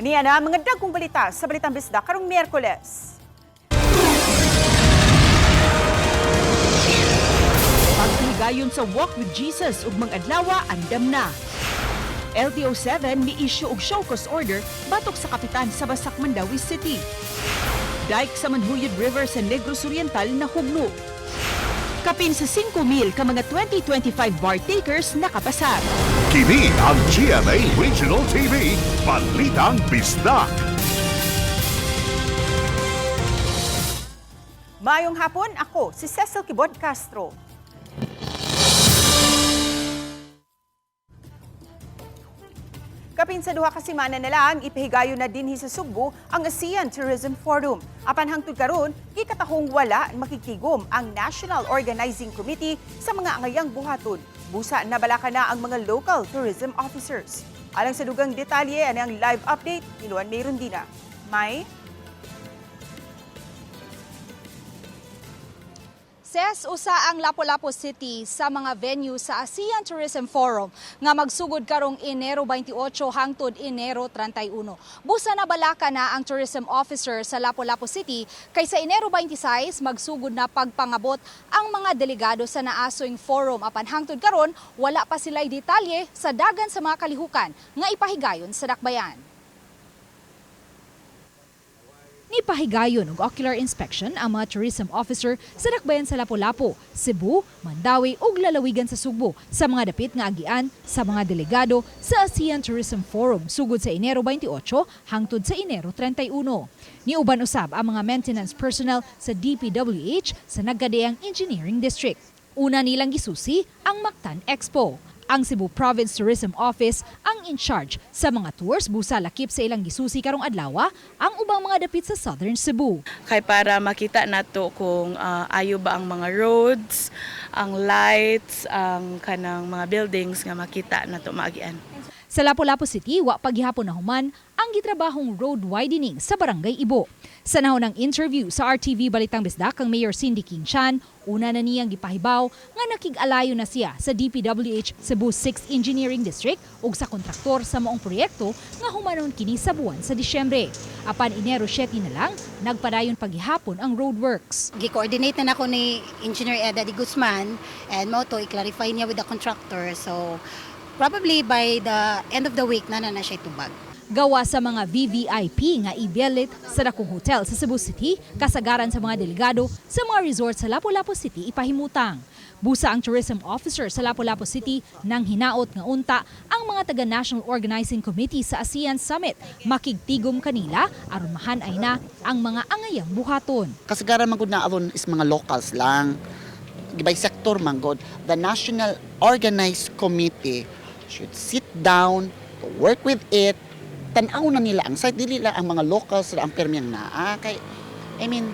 Aniya na mga dagkong balita sa Balitang Bisda karong Miyerkules. Paghigayon sa Walk with Jesus ug mag-adlawa andam na. LTO-7 mi-issue og show cause order batok sa kapitan sa Basak, Mandawi City. Dike sa Manhuyod River sa Negros Oriental na hugno. Kapin sa 5,000 ka mga 2025 bar takers nakapasar. Kini ang GMA Regional TV, Balitang Bisdak. Mayong hapon, ako si Cecil Kibod Castro. Kapin sa duha ka semana na lang, ipahigayon na dinhi sa Sugbo ang ASEAN Tourism Forum. Apan hangtod karon, gikatahong wala makikigom ang National Organizing Committee sa mga angayang buhaton. Busa na balaka na ang mga local tourism officers. Alang sa dugang detalye, ang live update ni Luan Mayrundina. May Ses, usa ang Lapu-Lapu City sa mga venue sa ASEAN Tourism Forum nga magsugod karong Enero 28 hangtod Enero 31. Busa na balaka na ang tourism officer sa Lapu-Lapu City kay sa Enero 26 magsugod na pagpangabot ang mga delegado sa naasoing forum. Apan hangtod karon wala pa sila'y detalye sa dagan sa mga kalihukan nga ipahigayon sa dakbayan. Nipahigayon og ocular inspection ang mga tourism officer sa dakbayan sa Lapu-Lapu, Cebu, Mandawi ug lalawigan sa Sugbo sa mga dapit nga agian sa mga delegado sa ASEAN Tourism Forum sugod sa Enero 28 hangtod sa Enero 31. Niuban usab ang mga maintenance personnel sa DPWH sa Nagkadeang Engineering District. Una nilang gisusi ang Mactan Expo. Ang Cebu Province Tourism Office ang in charge sa mga tours busa lakip sa ilang gisusi karong adlaw ang ubang mga dapit sa Southern Cebu. Kay para makita nato kung ayo ba ang mga roads, ang lights, ang kanang mga buildings nga makita nato maagian. Sa Lapu-Lapu City, wa paghihapon na human ang gitrabahong road widening sa Barangay Ibo. Sa nahunang interview sa RTV Balitang Bisdak kang Mayor Cindy King-Chan, una na niyang gipahibaw nga nakig-alayo na siya sa DPWH Cebu 6 Engineering District ug sa kontraktor sa maong proyekto nga humanon kini sa buwan sa Disyembre. Apan Enero 7 na lang, nagpadayon paghihapon ang roadworks. Gi-coordinate na ako ni Engineer Eda Di Guzman and mo to i-clarify niya with the contractor. So probably by the end of the week na siya tubag. Gawa sa mga VVIP nga ibyelit sa dakong hotel sa Cebu City, kasagaran sa mga delegado sa mga resort sa Lapu-Lapu City ipahimutang. Busa ang tourism officer sa Lapu-Lapu City nang hinaot nga unta ang mga taga-National Organizing Committee sa ASEAN Summit makigtigom kanila aron mahanay na ang mga angayang buhaton. Kasagaran man gud na aron is mga locals lang. Gibay sector man gud. The National Organized Committee should sit down, work with it, tanaw na nila ang site, dili lang ang mga locals na ang permiyang naa. Kay, I mean,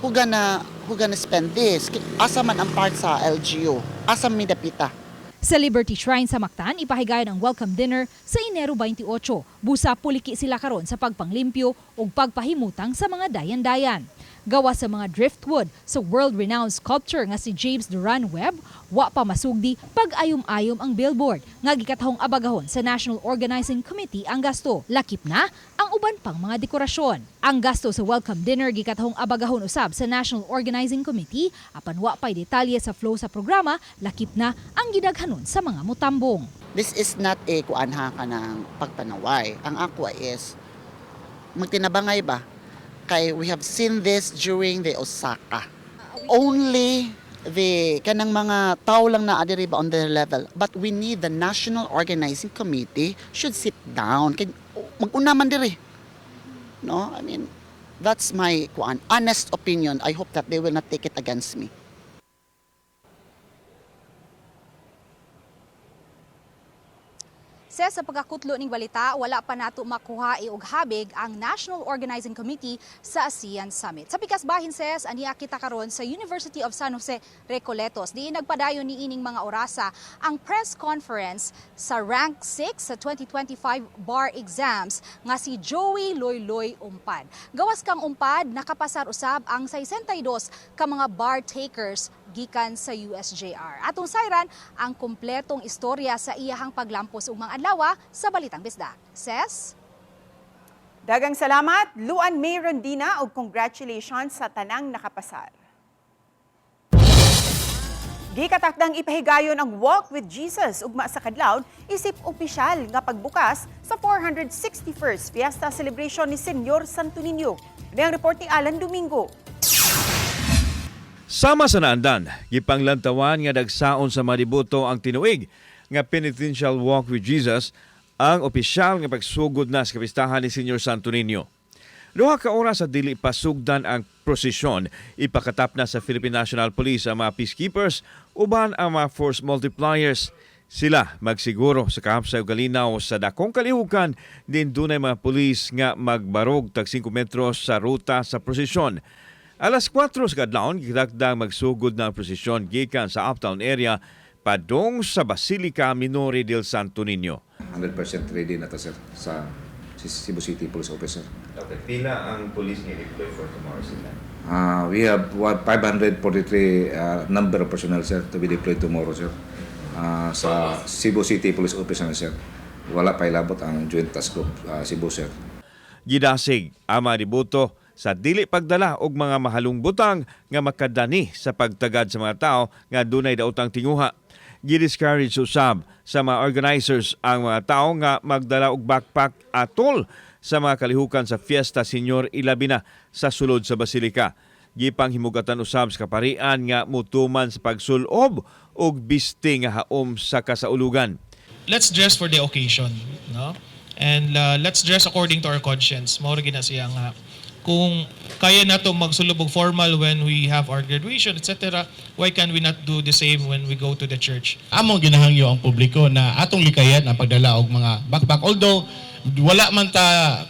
who gonna spend this? Asa man ang part sa LGU? Asa mi dapita? Sa Liberty Shrine sa Mactan, ipahigayon ang welcome dinner sa Enero 28. Busa puliki sila karon sa pagpanglimpyo ug pagpahimutang sa mga dayan-dayan. Gawa sa mga driftwood sa world-renowned sculpture nga si James Duran Webb, wa pa masugdi pag-ayom-ayom ang billboard nga gikatahong abagahon sa National Organizing Committee ang gasto. Lakip na ang uban pang mga dekorasyon. Ang gasto sa welcome dinner gikatahong abagahon usab sa National Organizing Committee apan wa pay detalye sa flow sa programa, lakip na ang gidaghanon sa mga mutambong. This is not a kuanha ka ng pagpanaway. Ang ako is magtinabangay ba? Kay we have seen this during the Osaka. Only the kanang mga tao lang na adiri ba on their level, but we need the National Organizing Committee should sit down. Kay mag-una man diri. No, I mean that's my honest opinion. I hope that they will not take it against me. Sa pagkakutlo ning balita, wala pa nato makuha og habig ang National Organizing Committee sa ASEAN Summit. Sa pikas bahin ses, aniya kita karon sa University of San Jose, Recoletos. Di nagpadayon ni ining mga orasa ang press conference sa Rank 6 sa 2025 bar exams nga si Joey Loyloy Umpad. Gawas kang Umpad, nakapasar usab ang 62 ka mga bar takers gikan sa USJR. Atong sayran ang kompletong istorya sa iyahang paglampos ug mga adlaw sa Balitang Bisdak. Ses? Dagang salamat, Luan May Rondina, ug congratulations sa tanang nakapasar. Gikatakdang ipahigayon ang Walk with Jesus ugma sa kadlawon isip opisyal nga pagbukas sa 461st Fiesta Celebration ni Senyor Santo Niño. Ini ang report ni Alan Domingo. Sama sa naandan, gipanglantawan nga dagsaon sa mga deboto ang tinuig nga penitential walk with Jesus ang opisyal nga pagsugod na sa kapistahan ni Senyor Santo Niño. Duha ka oras sa dili pasugdan ang prosesyon, ipakatap na sa Philippine National Police ang mga peacekeepers uban ang mga force multipliers. Sila magsiguro sa kahapsay ug kalinaw sa dakong kalihukan din dunay mga pulis nga magbarog tag 5 metros sa ruta sa prosesyon. Alas 4 sa kadlawon gidagdag magsugod na ang prosesyon gikan sa uptown area padong sa Basilica Minore del Santo Niño. 100% ready na to, sir, sa Cebu City Police Officer. Okay, pila ang police nga deploy for tomorrow sila? We have 543 number of personnel, sir, to be deployed tomorrow, sir. Sa Cebu City Police Officer, sir. Wala pa ilabot ang Joint Task Group Cebu, sir. Gidasig ang mga deboto sa dili pagdala og mga mahalong butang nga makadani sa pagtagad sa mga tao nga dunay daotang tinguha. Gidiscourage usab sa mga organizers ang mga tao nga magdala og backpack atol sa mga kalihukan sa Fiesta Senyor Ilabina sa sulod sa Basilica. Gipanghimugatan usab sa kaparian nga mutuman sa pagsulob og biste nga haom sa kasaulugan. Let's dress for the occasion, no? And let's dress according to our conscience. Mao ra gina siya nga kung kaya nato magsulubog formal when we have our graduation, etc., why can we not do the same when we go to the church? Among ginahangyo ang publiko na atong likayan ang pagdala og mga backpack. Although wala man ta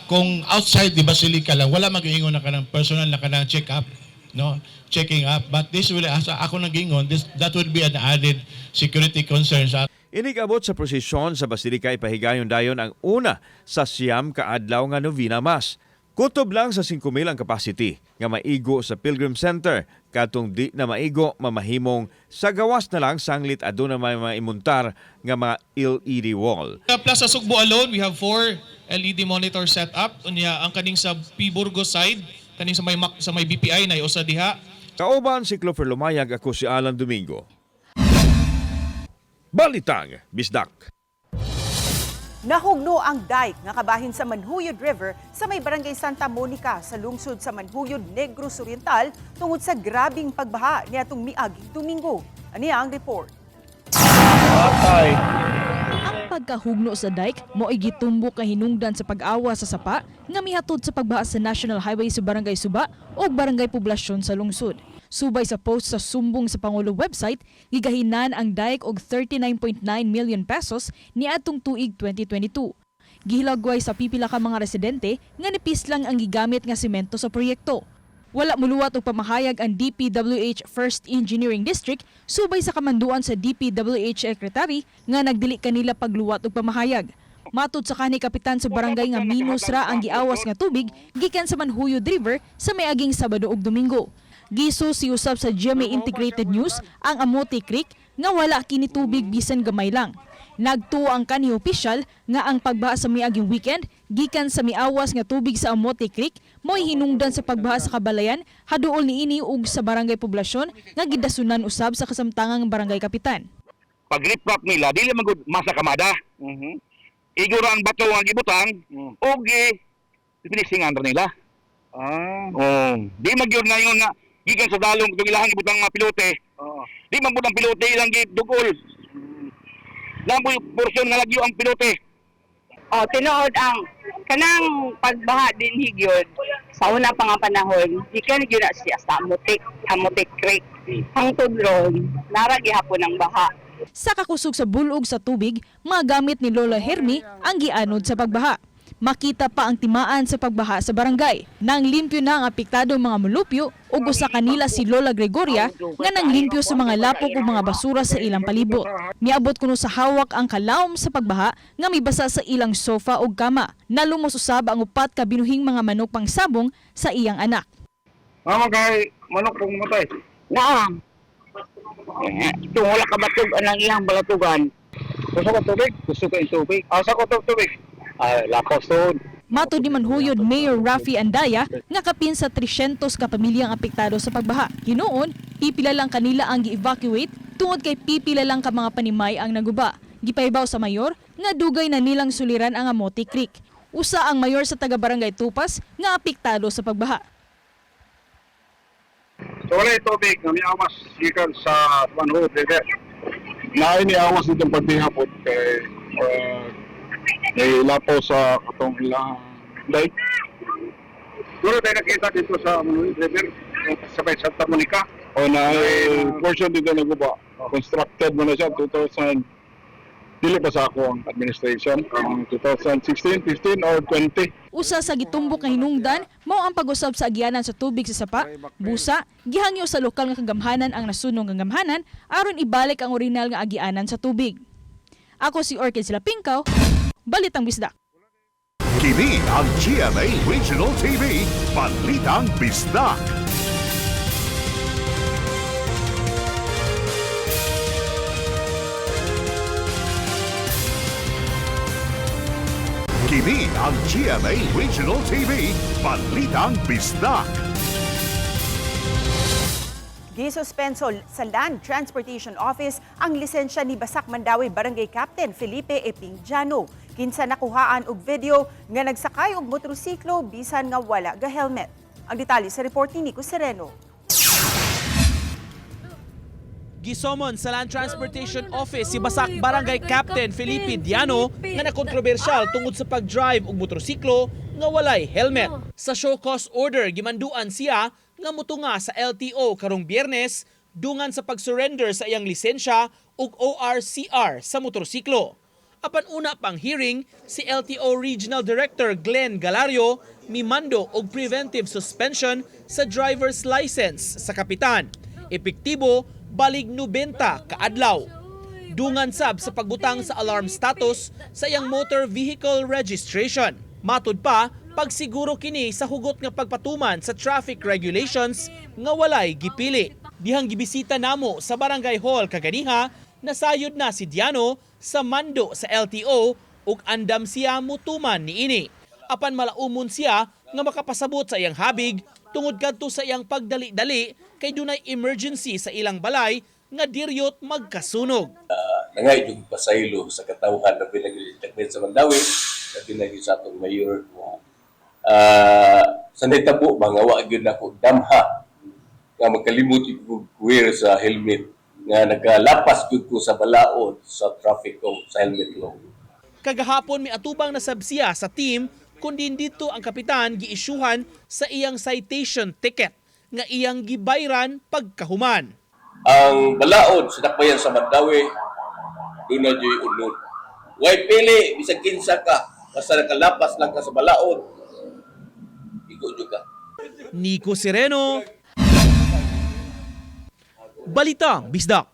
kung outside the basilica lang, wala mag-iingon na kanang personal na kanang check up, no? Checking up, but this will, asa ako nag-ingon, that would be an added security concern sa Inigabot sa prosesyon sa Basilica ipahigayon dayon ang una sa siyam kaadlaw nga Novena Mass. Kutob lang sa 5,000 ang capacity nga maigo sa Pilgrim Center. Katong di na maigo, mamahimong sa gawas na lang sanglit aduna may maimuntar nga mga LED wall. Sa Plaza Sugbo alone, we have 4 LED monitors set up. Unya ang kaning sa P. Burgos side, kaning sa may BPI na usa diha. Kauban si Clover Lumayag, ako si Alan Domingo. Balitang Bisdak. Nahugno ang dike nga kabahin sa Manhuyod River sa may barangay Santa Monica sa lungsod sa Manhuyod, Negros Oriental tungod sa grabing pagbaha niadtong miaging Domingo. Aniya ang report. Ang pagkahugno sa dike mo'y gitumbok nga hinungdan sa pag-awa sa sapa nga mihatod sa pagbaha sa National Highway sa Barangay Suba o Barangay Poblasyon sa lungsod. Subay sa post sa sumbong sa Pangulo website, gigahinan ang dike og 39.9 million pesos niadtong tuig 2022. Gihilagway sa pipila ka mga residente nga nipis lang ang gigamit nga semento sa proyekto. Wala muluwat og pamahayag ang DPWH 1st Engineering District subay sa kamanduan sa DPWH Secretary nga nagdili kanila pagluwat og pamahayag. Matud sa kanhi kapitan sa barangay nga minus ra ang giawas nga tubig gikan sa Manhuyod River sa miaging Sabado ug Domingo. Giso si usab sa GMA Integrated News ang Amote Creek nga wala kini tubig bisan gamay lang. Nagtuo ang kanhi opisyal nga ang pagbaha sa miaging weekend gikan sa miawas nga tubig sa Amote Creek mo'y hinungdan sa pagbaha sa Kabalayan haduol niini ug sa Barangay Poblasyon nga gidasunan usab sa kasamtangang barangay kapitan. Pag riprap nila dili magud masa kamada. Igura ang bato ang gibutang og pinisingan ra nila. Di magyud ngayon nga gikan sa dalong itong ilahang ibutang mga pilote. Di man pud ang pilote ilang gidugol. Lamboy porsyon nga lagyo ang pilote. Tinuod ang kanang pagbaha din higyod sa una pa nga panahon, gikan gyud na siya sa Amotik Creek. Hangtod ron, nara gihapon ang baha. Sa kakusog sa bulog sa tubig, mga gamit ni Lola Hermi ang gianod sa pagbaha. Makita pa ang timaan sa pagbaha sa barangay. Nang limpyo na ang apektadong mga mulupyo, ug sa kanila si Lola Gregoria nga nang limpyo sa mga lapok o mga basura sa ilang palibot. Miabot kuno sa hawak ang kalawom sa pagbaha nga may basa sa ilang sofa o kama. Nalumos usab ang upat ka binuhing mga manok pang sabong sa iyang anak. Mama kay manok kung matay. Naa. Ito wala ka batog ang iyang balatugan. Gusto ko tubig? Gusto ko yung tubig. Asa ko tubig? Lakos Matod ni manhuyod Mayor Rafi Andaya nga kapin sa 300 ka pamilyang apektado sa pagbaha. Hinuon, pipila lang kanila ang gi-evacuate tungod kay pipila lang ka mga panimay ang naguba. Gipaibaw sa mayor nga dugay na nilang suliran ang Amote Creek. Usa ang mayor sa taga-barangay Tupas nga apektado sa pagbaha. So wala yung tubig na may amas gikan sa Manhood River. Na ini awas nitong paghihapon kay may lapo sa katong ilang dike. Siguro tayo nakita dito sa Manhood River sa may Santa Monica. O na portion dito naguba. Constructed mo na siya 2000. Dili pa sa ako ang administration, 2016, 15 or 20. Usa sa gitumbok nga hinungdan mao ang pag-usab sa agyanan sa tubig sa sapa, busa, gihangyo sa lokal nga kagamhanan ang nasunong nga gamhanan aron ibalik ang original nga agyanan sa tubig. Ako si Orchid Silapingkaw, Balitang Bisdak. Kini ang GMA Regional TV, Balitang Bisdak. Kini ang GMA Regional TV, Balitang Bisdak. Gisuspenso sa Land Transportation Office ang lisensya ni Basak Mandawi Barangay Captain Felipe Epingjano. Kinsa nakuhaan og video nga nagsakay og motorsiklo bisan nga wala ga helmet. Ang detalye sa report ni Nico Sereno. Gisomon sa Land Transportation Office si Basak Barangay Captain Felipe Diano nga nakontrobersyal tungod sa pag-drive og motorsiklo nga walay helmet. Sa show cause order gimanduan siya nga motunga sa LTO karong Biyernes dungan sa pag-surrender sa iyang lisensya ug ORCR sa motorsiklo. Apan una pang hearing, si LTO Regional Director Glenn Galario mimando og preventive suspension sa driver's license sa kapitan. Epektibo balig 90 kaadlaw. Dungan sab sa pagbutang sa alarm status sa iyang motor vehicle registration. Matud pa, pagsiguro kini sa hugot nga pagpatuman sa traffic regulations nga walay gipili. Dihang gibisita namo sa Barangay Hall kaganiha, nasayod na si Diano sa mando sa LTO ug andam siya mutuman niini. Apan malaumon siya nga makapasabot sa iyang habig tungod kadto sa iyang pagdali-dali kay dunay emergency sa ilang balay nga diryot magkasunog. Nangay yung pasaylo sa katawhan na pinag-itakbit sa Mandawi na pinag sa atong mayor. Sa netabo, mga wag yun ako damha nga magkalimut yung wear sa helmet nga nagalapas yun ko sa balaod sa traffic ko sa helmet law. Kagahapon may atubang na sabsiya sa team kundi dito ang kapitan giisyuhan sa iyang citation ticket nga iyang gibayran pagkahuman. Ang balaod sa dakbayan sa Mandawi, doon na dyo'y unod. Huwag pili, bisag kinsa ka, basta nakalapas lang ka sa balaod, igo nyo ka. Nico Sereno, Balitang Bisdak.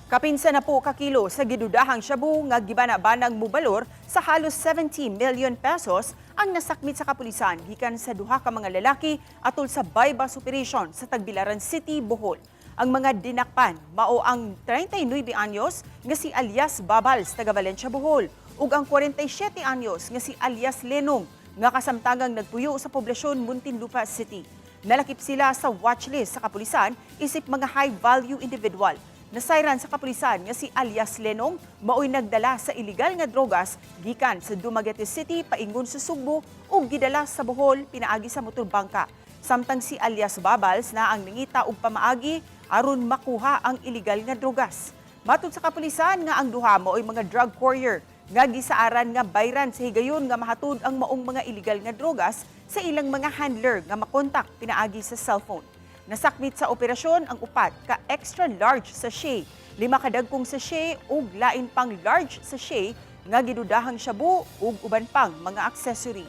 Kapinsa na po kakilo sa gidudahang shabu nga gibana-banang mubalor sa halos 70 million pesos ang nasakmit sa kapulisan gikan sa duha ka mga lalaki atol sa bypass operation sa Tagbilaran City, Bohol. Ang mga dinakpan mao ang 39 anyos nga si alias Babals taga Valencia, Bohol ug ang 47 anyos nga si alias Lenong nga kasamtangang nagpuyo sa poblasyon Muntinlupa City. Nalakip sila sa watchlist sa kapulisan isip mga high-value individual. Nasayran sa kapulisan nga si alias Lenong mao'y nagdala sa iligal nga drogas gikan sa Dumaguete City paingon sa Sugbo ug gidala sa Bohol pinaagi sa motorbangka. Samtang si alias Babals na ang nangita og pamaagi aron makuha ang iligal nga drogas. Matud sa kapulisan nga ang duha mao'y mga drug courier nga gisaaran nga bayran sa higayon nga mahatud ang maong mga iligal nga drogas sa ilang mga handler nga makontak pinaagi sa cellphone. Nasakmit sa operasyon ang upat ka extra large sachet, 5 kadagkong sachet ug lain pang large sachet nga gidudahang shabu ug uban pang mga accessory.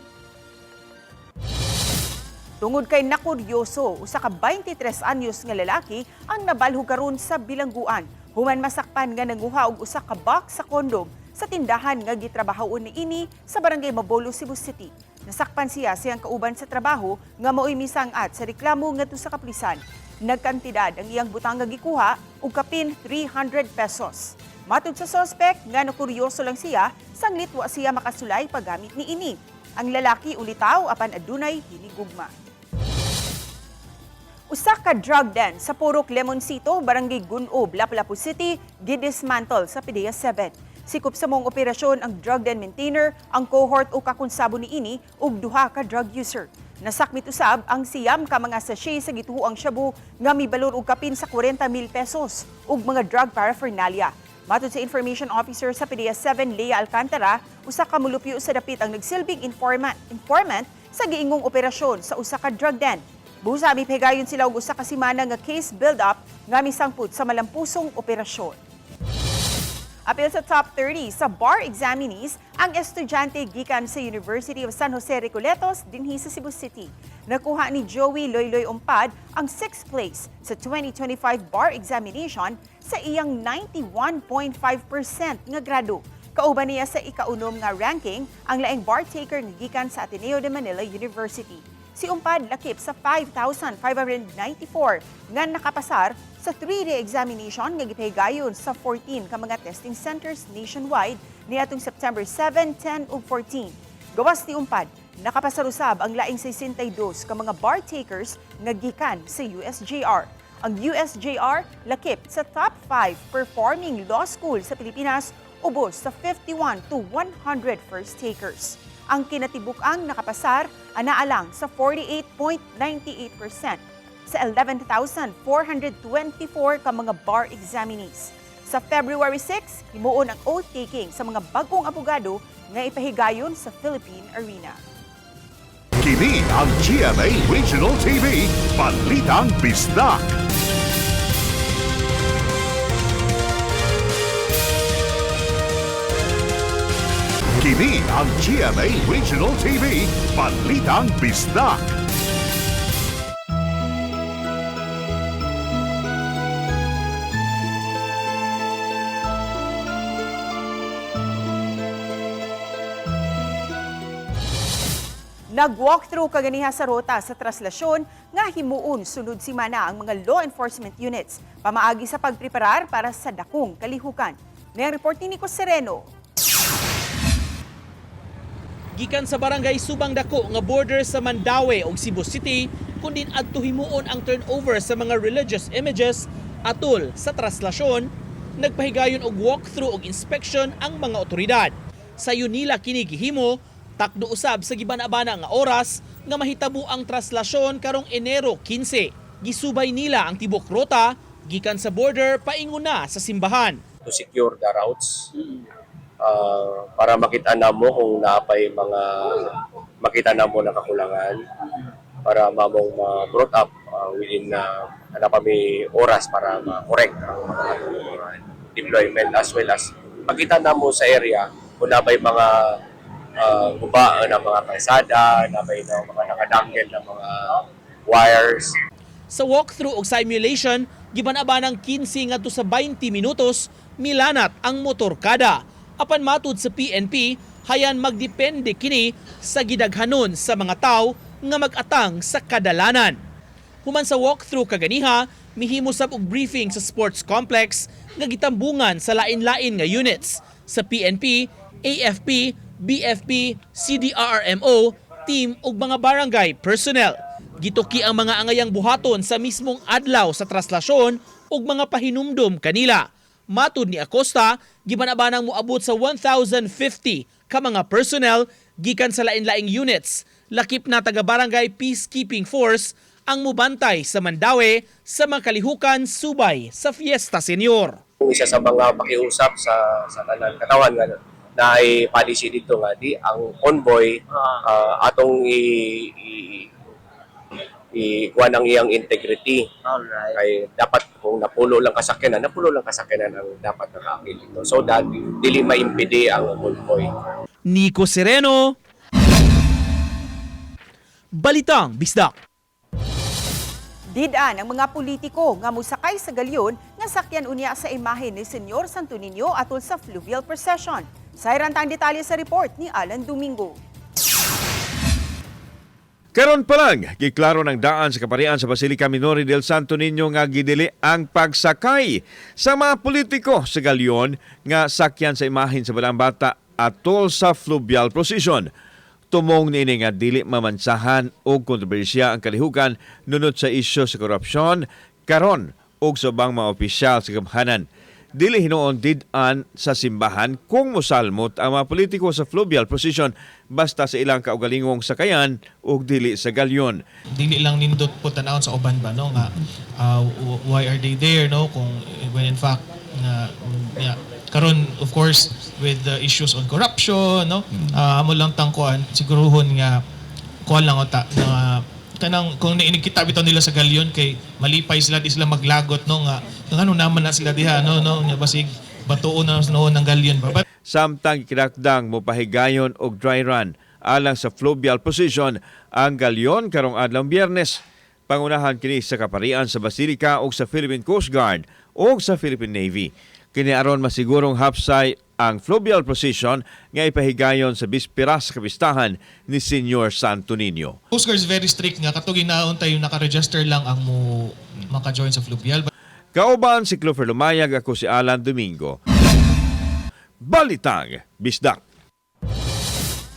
Tungod kay nakuryoso, usa ka 23 anyos nga lalaki ang nabalhog karon sa bilangguan. Human masakpan nga nanguha og usa ka box sa kondom sa tindahan nga gitrabahon niini sa Barangay Mabolo, Cebu City. Nasakpan siya siyang kauban sa trabaho nga mao'y misangat sa reklamo ngadto sa kapulisan. Nagkantidad ang iyang butang nga gikuha og kapin 300 pesos. Matud sa sospek, nga nakuryoso lang siya, sanglit wa siya makasulay paggamit ni ini. Ang lalaki ulitaw apan adunay hinigugma. Usa ka drug den sa Purok Lemoncito, Barangay Gunob, Lapu-Lapu City, gidismantle sa PDEA 7. Sikop sa mong operasyon ang drug den maintainer, ang cohort o kakunsabo ni ini ug duha ka drug user. Nasakmit usab ang siyam ka mga sachet sa gituoang shabu nga mibalor og kapin sa 40,000 pesos ug mga drug paraphernalia. Matod sa Information Officer sa PDEA 7, Lea Alcantara, usa ka mulupyo sa dapit ang nagsilbing informant sa giingong operasyon sa usa ka drug den. Busa mipigayon sila og usa ka semana nga case build-up nga misangput sa malampusong operasyon. Apil sa top 30 sa bar examinees ang estudyante gikan sa University of San Jose Recoletos dinhi sa Cebu City. Nakuha ni Joey Loyloy Umpad ang 6th place sa 2025 bar examination sa iyang 91.5% nga grado. Kauban niya sa ikaunom nga ranking ang laing bar taker nga gikan sa Ateneo de Manila University. Si Umpad lakip sa 5,594 nga nakapasar sa 3-day examination nga gipahigayon sa 14 ka mga testing centers nationwide niadtong September 7, 10 ug 14. Gawas ni Umpad, nakapasar usab ang laing 62 ka mga bar takers nga gikan sa USJR. Ang USJR lakip sa top 5 performing law school sa Pilipinas ubos sa 51 to 100 first takers. Ang kinatibuk-ang nakapasar anaalang sa 48.98% sa 11,424 ka mga bar examinees. Sa February 6, himuon ang oath-taking sa mga bagong abogado nga ipahigayon sa Philippine Arena. Kini ang GMA Regional TV, Balitang Bisdak. Kini ang GMA Regional TV, Balitang Bisdak. Nag-walkthrough kaganiha sa rota sa traslasyon nga himuon sunod simana ang mga law enforcement units pamaagi sa pagpreparar para sa dakong kalihukan. May report ni Nico Sereno. Gikan sa barangay Subang Dako nga border sa Mandaue ug Cebu City, kundin adto himuon ang turnover sa mga religious images atol sa traslasyon, nagpahigayon og walkthrough og inspection ang mga otoridad. Sa Yunila kini gihimo, takdo usab sa gibanabana nga oras nga mahitabo ang traslasyon karong Enero 15. Gisubay nila ang tibok rota gikan sa border paingon na sa simbahan. To secure the routes. Para makita na mo kung napay mga makita na mo na kakulangan para mamong brought up within na kami oras para ma-correct ang mga deployment as well as makita na mo sa area kung napay mga guba na mga kalsada, napay na mga nakadanggel na mga wires. Sa walkthrough o simulation, gibanabanang 15 ngadto sa 20 minutos milanat ang motorkada. Apan matud sa PNP, hayan magdepende kini sa gidaghanon sa mga tao nga mag-atang sa kadalanan. Human sa walkthrough kaganiha, mihimo sab og briefing sa sports complex nga gitambungan sa lain-lain nga units sa PNP, AFP, BFP, CDRRMO, team ug mga barangay personnel. Gituki ang mga angayang buhaton sa mismong adlaw sa traslasyon ug mga pahinumdom kanila. Matud ni Acosta, gibanabanang moabot sa 1,050 ka mga personnel gikan sa lain-laing units. Lakip na taga-barangay Peacekeeping Force ang mubantay sa Mandaue sa mga kalihukan subay sa Fiesta Senior. Isa sa mga pakiusap sa tanan katawan nga na ay policy dito nga di ang convoy atong ikuha ng iyang integrity. Alright. Kay dapat kung napulo lang kasakyanan ang dapat nakakil dito. So that dili maimpede ang convoy. Nico Sereno, Balitang Bisdak. Didaan ang mga politiko nga musakay sa galyon nga sakyan unya sa imahe ni Senyor Santo Niño atol sa fluvial procession. Sa irantang detalye sa report ni Alan Domingo. Karon pa lang, giklaro ng daan sa kaparian sa Basilica Minori del Santo Niño nga gidili ang pagsakay sa mga politiko sa galyon nga sakyan sa imahin sa Balang Bata atol sa fluvial procession. Tumong niini nga dili mamansahan o kontrobersya ang kalihukan nunod sa isyu sa korupsyon karon og sa ubang mga opisyal sa gamhanan. Dili hinuon did-an sa simbahan kung mosalmot ang mga politiko sa fluvial procession basta sa ilang kaugalingong sakayan o dili sa galyon. Dili lang nindot po tanawon sa uban ba no nga why are they there no kung when in fact karon of course with the issues on corruption no amo lang tangkuan siguruhon nga kuan lang uta na kanang kung nainikita bitaw nila sa galyon kay malipay sila di sila maglagot no nga ngano naman na sila diha no nya basig batuon na noon ng galyon ba. Samtang kinakdang mopahigayon og dry run alang sa fluvial procession ang galyon karong adlaw Biyernes. Pangunahan kini sa kaparian sa Basilica o sa Philippine Coast Guard o sa Philippine Navy. Kini aron masigurong hapsay ang fluvial procession nga ipahigayon sa bispera sa kapistahan ni Senyor Santo Niño. Coast Guard is very strict nga katong ginaon tayo naka-register lang ang mo maka-join sa fluvial. Kauban si Clover Lumayag, ako si Alan Domingo. Balitang Bisdak.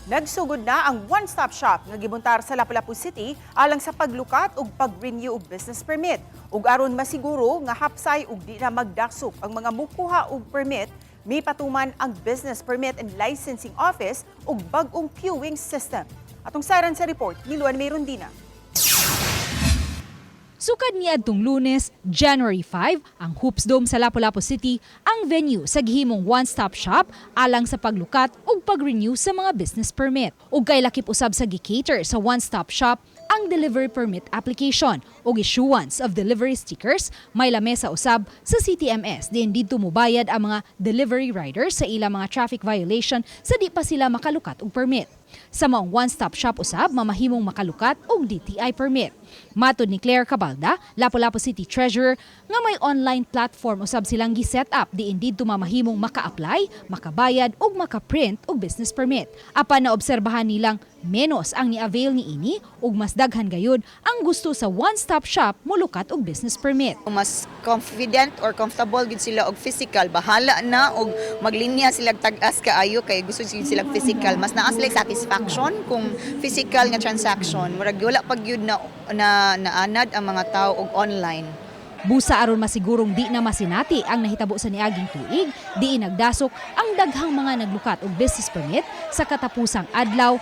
Nagsugod na ang one-stop shop nga gibuntar sa Lapu-Lapu City alang sa paglukat ug pag-renew og business permit. Ug aron masiguro nga hapsay ug di na magdaksok ang mga mukuha og permit, may patuman ang Business Permit and Licensing Office ug bag-ong queuing system. Atong saran sa report ni Luan May Rondina. Sukad niadtong Lunes, January 5, ang Hoops Dome sa Lapu-Lapu City ang venue sa gihimong one-stop shop alang sa paglukat ug pag-renew sa mga business permit. Ug kay lakip usab sa gi-cater sa one-stop shop ang delivery permit application ug issuance of delivery stickers, may lamesa usab sa CTMS din didto mobayad ang mga delivery riders sa ilang mga traffic violation sa di pa sila makalukat og permit. Sa maong one-stop shop usab, mamahimong makalukat og DTI permit. Matod ni Claire Cabalda, Lapu-Lapu City Treasurer, nga may online platform usab silang gi-set up diin didto mamahimong maka-apply, makabayad ug maka-print og business permit. Apan naobserbahan nilang menos ang ni-avail ni ini ug mas daghan gayud ang gusto sa one-stop shop molukat og business permit. Mas confident or comfortable gid sila og physical, bahala na og maglinya sila tag-as kaayo kay gusto sila physical. Mas naa sila satisfaction kung physical nga transaction. Murag wala pag yun na naanad ang mga tao og online. Busa aron masigurong di na masinati ang nahitabo sa niaging tuig, di nagdasok ang daghang mga naglukat og business permit sa katapusang adlaw.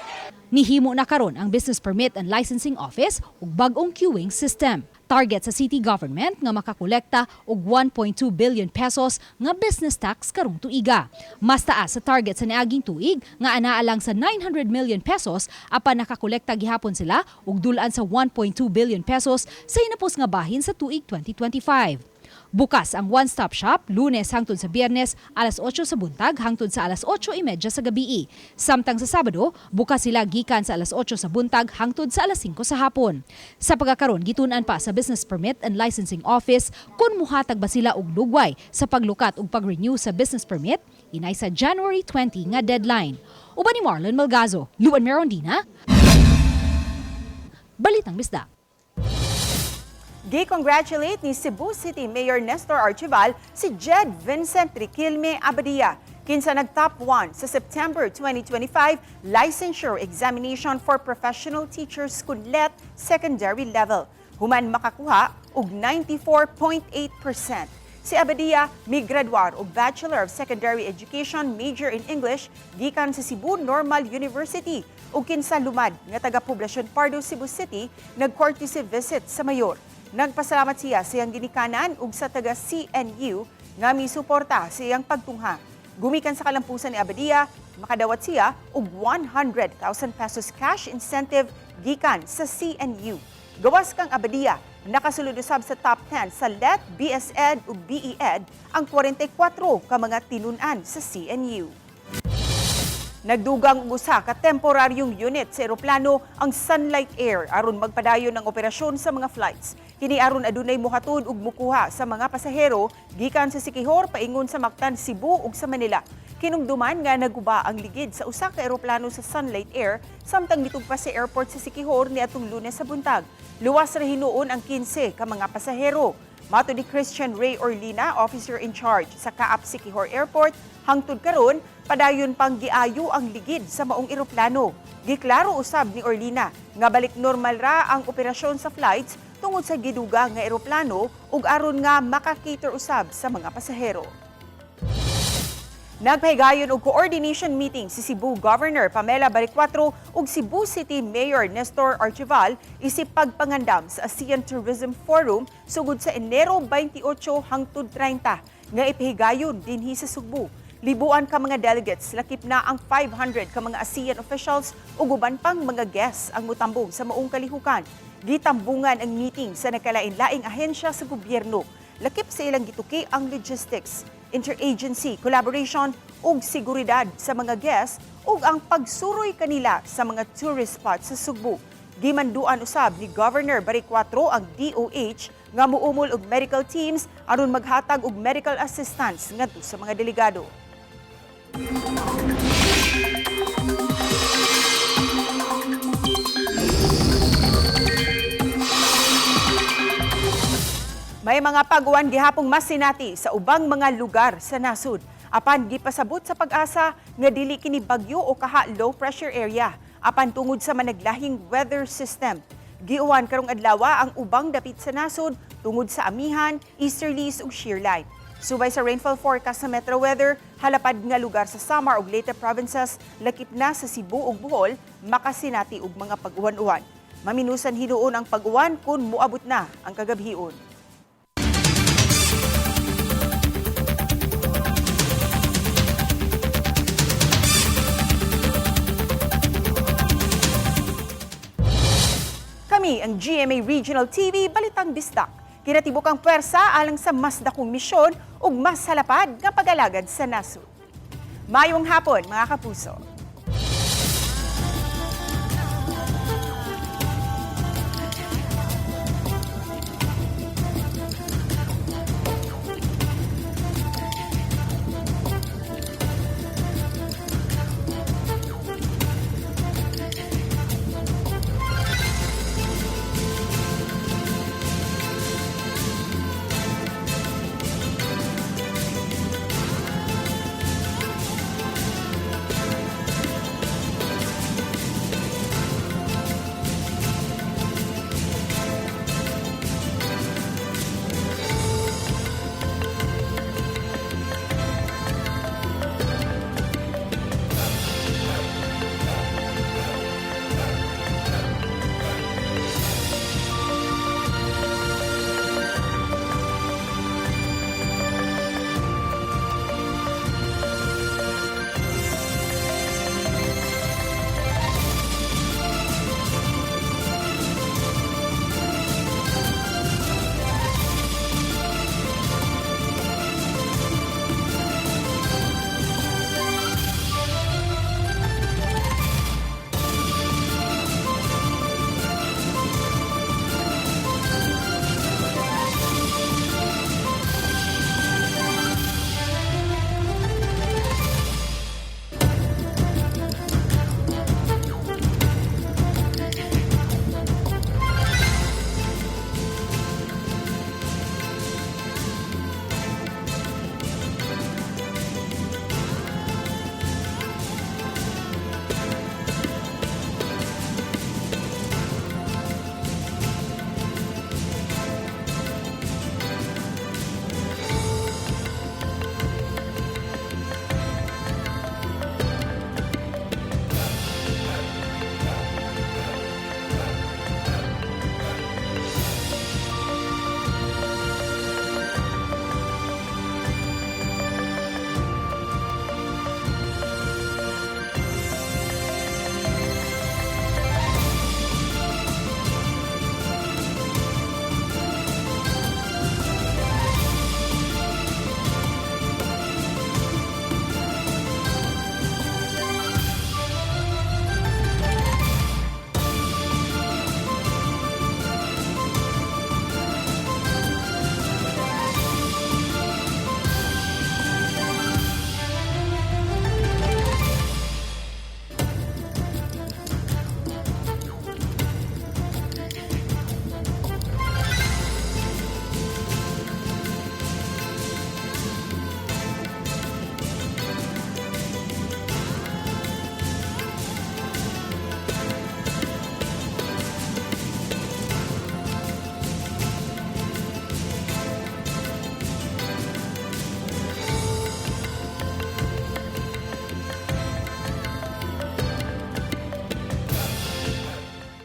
Nihimo na karon ang Business Permit and Licensing Office ug bag-ong queuing system. Target sa city government nga makakolekta og 1.2 billion pesos nga business tax karong tuiga. Mas taas sa target sa niaging tuig nga anaa lang sa 900 million pesos apan nakakolekta gihapon sila og dulan sa 1.2 billion pesos sa hinapos nga bahin sa tuig 2025. Bukas ang one-stop shop Lunes hangtod sa Biyernes alas 8 sa buntag hangtod sa alas 8:30 sa gabi. Samtang sa Sabado, bukas sila gikan sa alas 8 sa buntag hangtod sa alas 5 sa hapon. Sa pagkakaron gitun-an pa sa Business Permit and Licensing Office kung muhatag ba sila og lugway sa paglukat ug pag-renew sa business permit inay sa January 20 nga deadline. Uban ni Marlon Malgazo, Luan Merondina. Balitang Bisdak. Gi-congratulate ni Cebu City Mayor Nestor Archival si Jed Vincent Riquelme Abadia. Kinsa nag-top 1 sa September 2025 licensure examination for professional teachers kunlet secondary level. Human makakuha og 94.8%. Si Abadia may graduar og Bachelor of Secondary Education major in English gikan sa Cebu Normal University ug kinsa lumad nga taga-Poblacion Pardo, Cebu City nag-courtesy visit sa mayor. Nagpasalamat siya sa iyang ginikanan ug sa taga CNU nga misuporta sa iyang pagtungha. Gumikan sa kalampusan ni Abadia, makadawat siya og 100,000 pesos cash incentive gikan sa CNU. Gawas kang Abadia, nakasulod usab sa top 10 sa LET, BSED ug BED ang 44 ka mga tinunan sa CNU. Nagdugang usa ka temporaryong unit sa eroplano ang Sunlight Air aron magpadayon ng operasyon sa mga flights. Kini aron adunay mohatod ug mukuha sa mga pasahero gikan sa Siquijor paingon sa Mactan, Cebu ug sa Manila. Kinumduman nga naguba ang ligid sa usa ka eroplano sa Sunlight Air samtang mitugpa sa airport sa Siquijor niadtong Lunes sa buntag. Luwas ra hinuon ang 15 ka mga pasahero. Mato ni Christian Ray Orlina, officer in charge sa Kaap Siquijor Airport, hangtod karon padayon pang giayo ang ligid sa maong eroplano. Giklaro usab ni Orlina nga balik normal ra ang operasyon sa flights tungod sa giduga nga eroplano ug aron nga makakater usab sa mga pasahero. Nagpahigayon og coordination meeting si Cebu Governor Pamela Baricuatro ug Cebu City Mayor Nestor Archival isip pagpangandam sa ASEAN Tourism Forum sugod sa Enero 28 hangtod 30 nga ipahigayon dinhi sa Cebu. Libuan ka mga delegates, lakip na ang 500 ka mga ASEAN officials ug uban pang mga guests ang mutambong sa maong kalihukan. Gitambungan ang meeting sa nakalain-laing ahensya sa gobyerno. Lakip sa ilang gituki ang logistics, interagency collaboration ug seguridad sa mga guests ug ang pagsuroy kanila sa mga tourist spots sa Cebu. Gimanduan usab ni Governor Baricuatro ang DOH nga muumol og medical teams aron maghatag og medical assistance ngadto sa mga delegado. May mga pag-uwan gihapong masinati sa ubang mga lugar sa nasud. Apan gipasabot sa pag-asa nga dili kini bagyo o kaha low pressure area. Apan tungod sa managlahing weather system. Giuwan karong adlaw ang ubang dapit sa nasud tungod sa amihan, easterlies ug shear line. Subay sa rainfall forecast sa Metro Weather, halapad nga lugar sa Samar ug Leyte provinces, lakip na sa Cebu ug Bohol, makasinati og mga pag-uwan-uwan. Maminusan hinuon ang pag-uwan kung muabot na ang kagabhion. Kami ang GMA Regional TV Balitang Bisdak. Kinatibok ang pwersa alang sa mas dakong misyon ug mas halapad nga pag-alagad sa nasud. Mayong hapon mga kapuso.